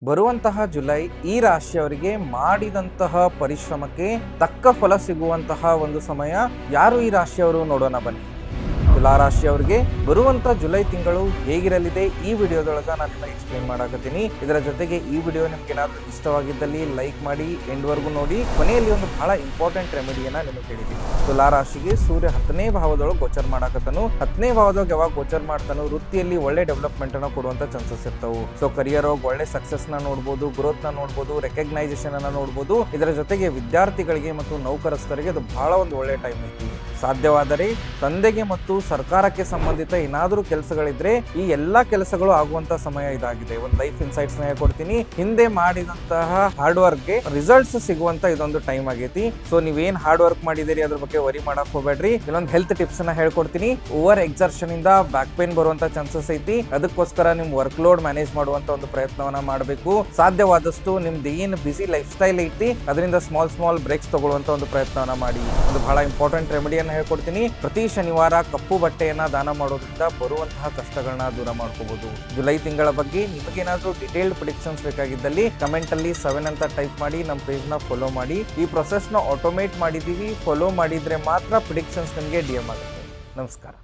ಬರುವಂತಹ ಜುಲೈ ಈ ರಾಶಿಯವರಿಗೆ ಮಾಡಿದಂತಹ ಪರಿಶ್ರಮಕ್ಕೆ ತಕ್ಕ ಫಲ ಸಿಗುವಂತಹ ಒಂದು ಸಮಯ. ಯಾರು ಈ ರಾಶಿಯವರು ನೋಡೋಣ ಬನ್ನಿ. ತುಲಾ ರಾಶಿಯವರಿಗೆ ಬರುವಂತ ಜುಲೈ ತಿಂಗಳು ಹೇಗಿರಲಿದೆ ಈ ವಿಡಿಯೋದೊಳಗ ನಾನು ನಿಮಗೆ ಎಕ್ಸ್ಪ್ಲೇನ್ ಮಾಡಾಕತ್ತೀನಿ. ಇದರ ಜೊತೆಗೆ ಈ ವಿಡಿಯೋ ನಿಮ್ಗೆ ಏನಾದರೂ ಇಷ್ಟವಾಗಿದ್ದಲ್ಲಿ ಲೈಕ್ ಮಾಡಿ, ಎಂಡ್ ವರ್ಗು ನೋಡಿ. ಕೊನೆಯಲ್ಲಿ ಒಂದು ಬಹಳ ಇಂಪಾರ್ಟೆಂಟ್ ರೆಮಿಡಿಯನ್ನ ನಿಮಗೆ ಹೇಳಿದ್ದೀನಿ. ತುಲಾ ರಾಶಿಗೆ ಸೂರ್ಯ 10ನೇ ಭಾವದೊಳಗೆ ಗೋಚರ ಮಾಡಾಕತ್ತನು. 10ನೇ ಭಾವದೊಳಗೆ ಯಾವಾಗ ಗೋಚರ ಮಾಡ್ತಾನೋ ವೃತ್ತಿಯಲ್ಲಿ ಒಳ್ಳೆ ಡೆವಲಪ್ಮೆಂಟ್ ಅನ್ನ ಕೊಡುವಂತ ಚಾನ್ಸಸ್ ಇರ್ತಾವು. ಸೊ ಕರಿಯರ್ ಒಳ್ಳೆ ಸಕ್ಸಸ್ ನ ನೋಡಬಹುದು, ಗ್ರೋತ್ ನ ನೋಡಬಹುದು, ರೆಕಗ್ನೈಸೇಷನ್ ಅನ್ನ ನೋಡಬಹುದು. ಇದರ ಜೊತೆಗೆ ವಿದ್ಯಾರ್ಥಿಗಳಿಗೆ ಮತ್ತು ನೌಕರಸ್ಥರಿಗೆ ಅದು ಬಹಳ ಒಂದು ಒಳ್ಳೆ ಟೈಮ್ ಐತಿ. ಸಾಧ್ಯವಾದರೆ ತಂದೆಗೆ ಮತ್ತು ಸರ್ಕಾರಕ್ಕೆ ಸಂಬಂಧಿತ ಏನಾದರೂ ಕೆಲಸಗಳಿದ್ರೆ ಈ ಎಲ್ಲಾ ಕೆಲಸಗಳು ಆಗುವಂತ ಸಮಯ ಇದಾಗಿದೆ. ಒಂದು ಲೈಫ್ ಇನ್ಸೈಟ್ಸ್ ನ ಹೇಳ್ಕೊಡ್ತೀನಿ. ಹಿಂದೆ ಮಾಡಿದಂತಹ ಹಾರ್ಡ್ ವರ್ಕ್ ಗೆ ರಿಸಲ್ಟ್ಸ್ ಸಿಗುವಂತ ಇದೊಂದು ಟೈಮ್ ಆಗೈತಿ. ಸೊ ನೀವೇನ್ ಹಾರ್ಡ್ ವರ್ಕ್ ಮಾಡಿದಿರಿ ಅದ್ರ ಬಗ್ಗೆ ವರಿ ಮಾಡಕ್ ಹೋಗ್ಬೇಡ್ರಿ. ಕೆಲವೊಂದು ಹೆಲ್ತ್ ಟಿಪ್ಸ್ ನ ಹೇಳ್ಕೊಡ್ತೀನಿ. ಓವರ್ ಎಕ್ಸರ್ಷನ್ ಇಂದ ಬ್ಯಾಕ್ ಪೇನ್ ಬರುವಂತ ಚಾನ್ಸಸ್ ಐತಿ. ಅದಕ್ಕೋಸ್ಕರ ನಿಮ್ ವರ್ಕ್ ಲೋಡ್ ಮ್ಯಾನೇಜ್ ಮಾಡುವಂತ ಒಂದು ಪ್ರಯತ್ನವನ್ನ ಮಾಡಬೇಕು. ಸಾಧ್ಯವಾದಷ್ಟು ನಿಮ್ದು ಏನ್ ಬಿಸಿ ಲೈಫ್ ಸ್ಟೈಲ್ ಐತಿ ಅದರಿಂದ ಸ್ಮಾಲ್ ಬ್ರೇಕ್ಸ್ ತಗೊಳ್ಳುವಂತ ಒಂದು ಪ್ರಯತ್ನವನ್ನ ಮಾಡಿ. ಒಂದು ಬಹಳ ಇಂಪಾರ್ಟೆಂಟ್ ರೆಮಿಡಿಯನ್ನ ಹೇಳ್ಕೊಡ್ತೀನಿ. ಪ್ರತಿ ಶನಿವಾರ ಕಪ್ಪು ಬಟ್ಟೆಯನ್ನ ದಾನ ಮಾಡೋದ್ರಿಂದ ಬರುವಂತಹ ಕಷ್ಟಗಳನ್ನ ದೂರ ಮಾಡ್ಕೋಬಹುದು. ಜುಲೈ ತಿಂಗಳ ಬಗ್ಗೆ ನಿಮಗೇನಾದ್ರೂ ಡಿಟೇಲ್ಡ್ ಪ್ರಿಡಿಕ್ಷನ್ಸ್ ಬೇಕಾಗಿದ್ದಲ್ಲಿ ಕಮೆಂಟ್ ಅಲ್ಲಿ 7 ಅಂತ ಟೈಪ್ ಮಾಡಿ ನಮ್ಮ ಪೇಜ್ ನ ಫಾಲೋ ಮಾಡಿ. ಈ ಪ್ರೊಸೆಸ್ ನ ಆಟೋಮೇಟ್ ಮಾಡಿದೀವಿ. ಫಾಲೋ ಮಾಡಿದ್ರೆ ಮಾತ್ರ ಪ್ರಿಡಿಕ್ಷನ್ಸ್ ನಿಮಗೆ DM ಆಗುತ್ತೆ. ನಮಸ್ಕಾರ.